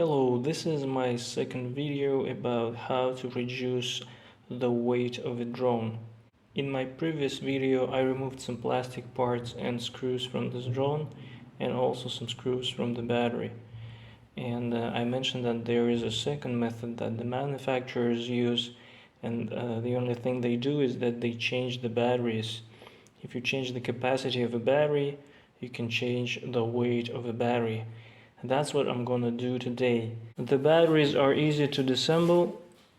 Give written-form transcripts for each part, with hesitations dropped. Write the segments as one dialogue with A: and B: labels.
A: Hello, this is my second video about how to reduce the weight of a drone. In my previous video I removed some plastic parts and screws from this drone and also some screws from the battery. And I mentioned that there is a second method that the manufacturers use, and the only thing they do is that they change the batteries. If you change the capacity of a battery, you can change the weight of a battery. That's what I'm gonna do today. The batteries are easy to disassemble.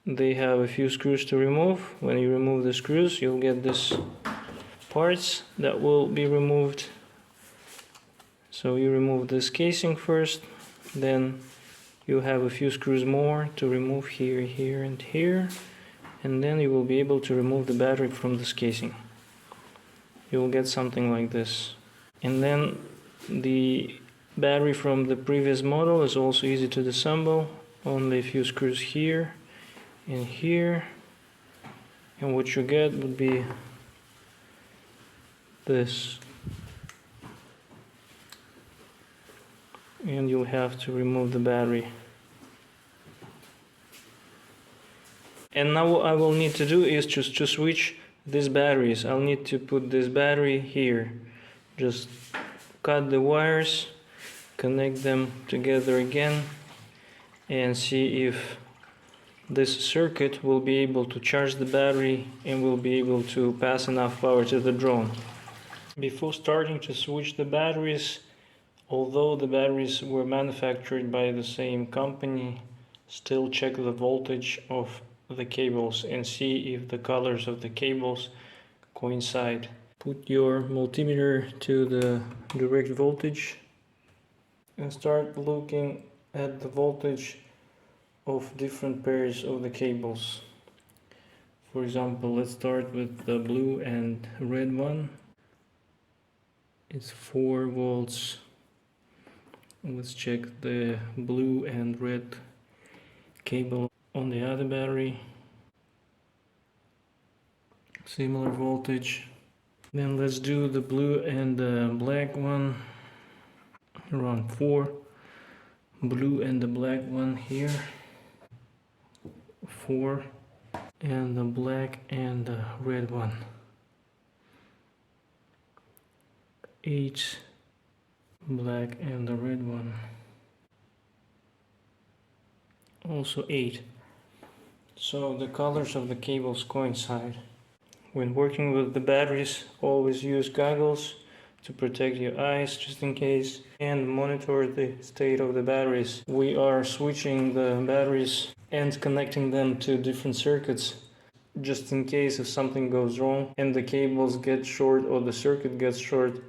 A: They have a few screws to remove. When you remove the screws, you'll get these parts that will be removed. So you remove this casing first, then you have a few screws more to remove here, here, and here, and then you will be able to remove the battery from this casing. You will get something like this. And then the battery from the previous model is also easy to disassemble. Only a few screws here and here, and what you get would be this. And you'll have to remove the battery. And now what I will need to do is just to switch these batteries. I'll need to put this battery here. Just cut the wires, connect them together again, and see if this circuit will be able to charge the battery and will be able to pass enough power to the drone. Before starting to switch the batteries, although the batteries were manufactured by the same company, still check the voltage of the cables and see if the colors of the cables coincide. Put your multimeter to the direct voltage and start looking at the voltage of different pairs of the cables. For example, let's start with the blue and red one. It's 4 volts. Let's check the blue and red cable on the other battery. Similar voltage. Then let's do the blue and the black one. Around 4. Blue and the black one here. 4. And the black and the red one. 8. Black and the red one. Also 8. So the colors of the cables coincide. When working with the batteries, always use goggles to protect your eyes just in case, and monitor the state of the batteries. We are switching the batteries and connecting them to different circuits just in case if something goes wrong and the cables get short or the circuit gets short.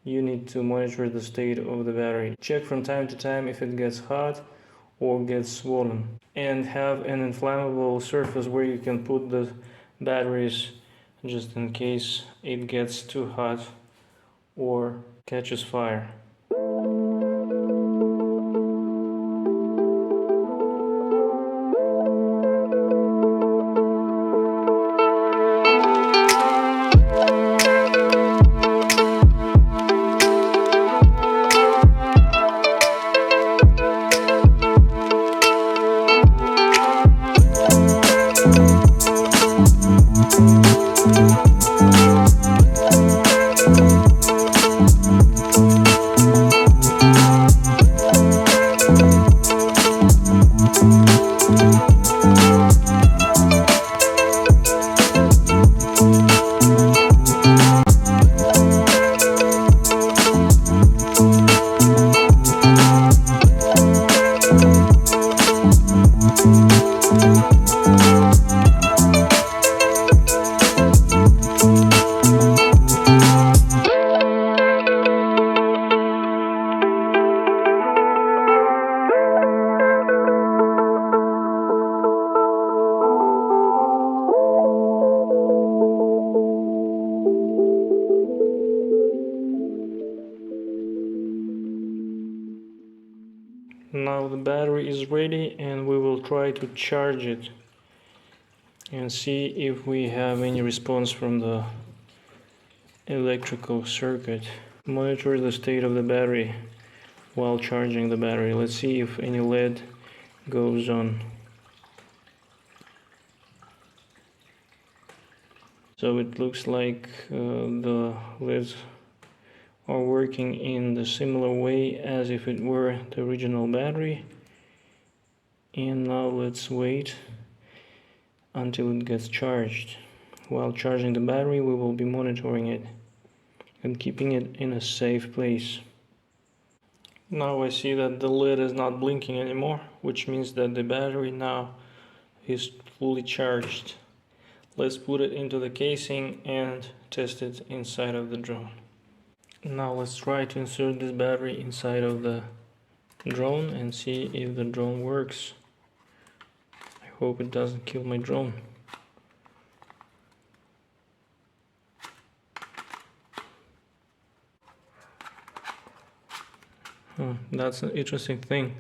A: You need to monitor the state of the battery. Check from time to time if it gets hot or gets swollen, and have an inflammable surface where you can put the batteries just in case it gets too hot or catches fire. Now the battery is ready and we will try to charge it and see if we have any response from the electrical circuit. Monitor the state of the battery while charging the battery. Let's see if any LED goes on. So it looks like the LEDs are working in the similar way as if it were the original battery. And now let's wait until it gets charged. While charging the battery, we will be monitoring it and keeping it in a safe place. Now I see that the LED is not blinking anymore, which means that the battery now is fully charged. Let's put it into the casing and test it inside of the drone. Now let's try to insert this battery inside of the drone and see if the drone works. I hope it doesn't kill my drone. That's an interesting thing.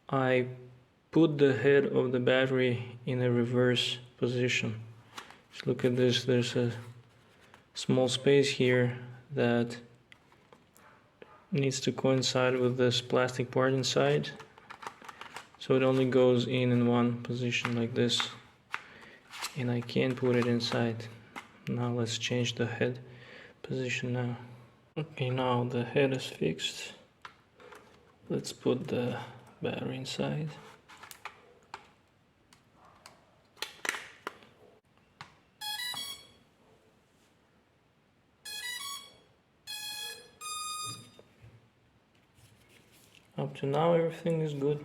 A: I put the head of the battery in a reverse position. Just look at this, there's a small space here that needs to coincide with this plastic part inside. So it only goes in one position like this, and I can't put it inside. Now let's change the head position now. Okay, now the head is fixed. Let's put the battery inside. Up to now everything is good.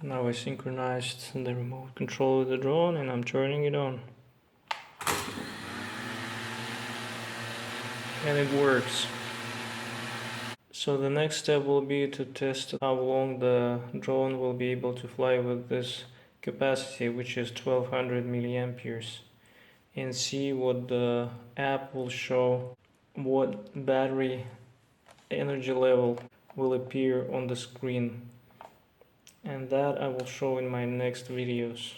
A: Now I synchronized the remote control of the drone and I'm turning it on. And it works. So the next step will be to test how long the drone will be able to fly with this capacity, which is 1200 milliamperes, and see what the app will show, what battery energy level will appear on the screen, and that I will show in my next videos.